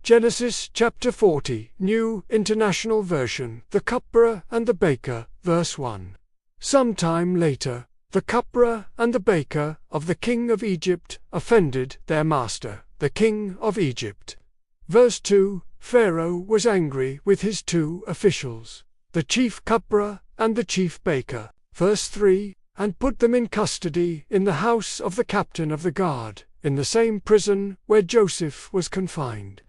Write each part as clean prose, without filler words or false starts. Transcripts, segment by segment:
Genesis chapter 40, New International Version, the cupbearer and the baker, verse 1. Some time later, the cupbearer and the baker of the king of Egypt offended their master, the king of Egypt. Verse 2, Pharaoh was angry with his two officials, the chief cupbearer and the chief baker. Verse 3, and put them in custody in the house of the captain of the guard, in the same prison where Joseph was confined.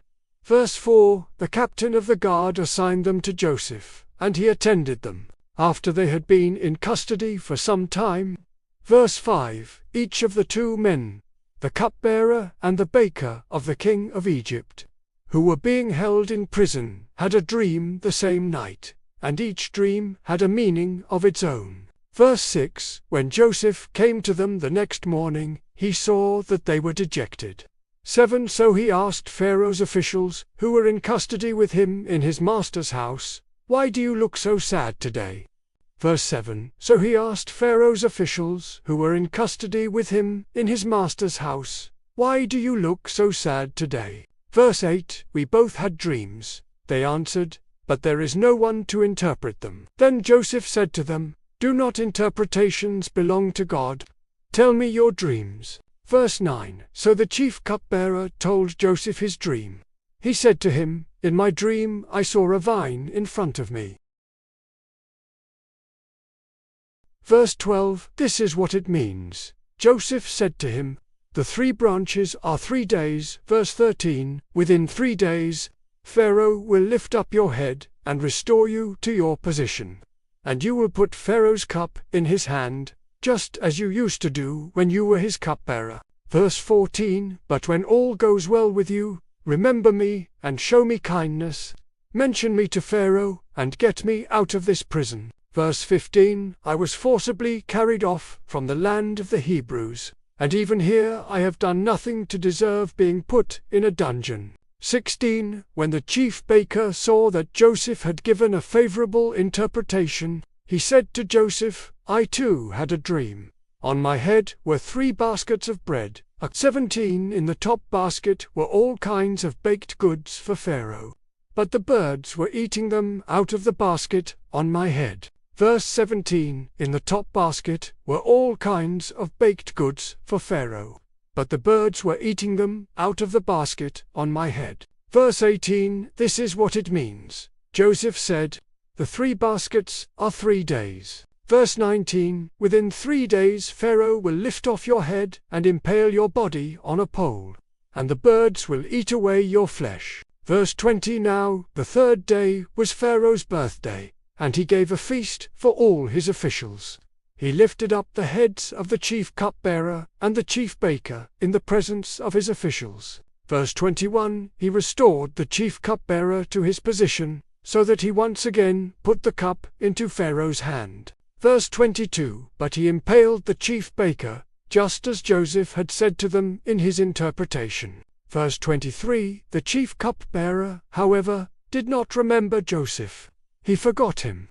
Verse 4, the captain of the guard assigned them to Joseph, and he attended them, after they had been in custody for some time. Verse 5, each of the two men, the cupbearer and the baker of the king of Egypt, who were being held in prison, had a dream the same night, and each dream had a meaning of its own. Verse 6, when Joseph came to them the next morning, he saw that they were dejected. 7, so he asked Pharaoh's officials, who were in custody with him in his master's house, why do you look so sad today? Verse 7, so he asked Pharaoh's officials, who were in custody with him in his master's house, why do you look so sad today? Verse 8, we both had dreams, they answered, but there is no one to interpret them. Then Joseph said to them, do not interpretations belong to God? Tell me your dreams. Verse 9, so the chief cupbearer told Joseph his dream. He said to him, in my dream I saw a vine in front of me. Verse 12, this is what it means. Joseph said to him, the 3 branches are 3 days. Verse 13, within 3 days, Pharaoh will lift up your head and restore you to your position. And you will put Pharaoh's cup in his hand, just as you used to do when you were his cupbearer. Verse 14, but when all goes well with you, remember me and show me kindness. Mention me to Pharaoh and get me out of this prison. Verse 15, I was forcibly carried off from the land of the Hebrews, and even here I have done nothing to deserve being put in a dungeon. 16, when the chief baker saw that Joseph had given a favorable interpretation, he said to Joseph, I too had a dream. On my head were 3 baskets of bread. 17, in the top basket were all kinds of baked goods for Pharaoh, but the birds were eating them out of the basket on my head. Verse 17, in the top basket were all kinds of baked goods for Pharaoh, but the birds were eating them out of the basket on my head. Verse 18, this is what it means. Joseph said, the 3 baskets are 3 days. Verse 19, within 3 days Pharaoh will lift off your head and impale your body on a pole, and the birds will eat away your flesh. Verse 20, now the 3rd day was Pharaoh's birthday, and he gave a feast for all his officials. He lifted up the heads of the chief cupbearer and the chief baker in the presence of his officials. Verse 21, he restored the chief cupbearer to his position, so that he once again put the cup into Pharaoh's hand. Verse 22, but he impaled the chief baker, just as Joseph had said to them in his interpretation. Verse 23, the chief cupbearer, however, did not remember Joseph. He forgot him.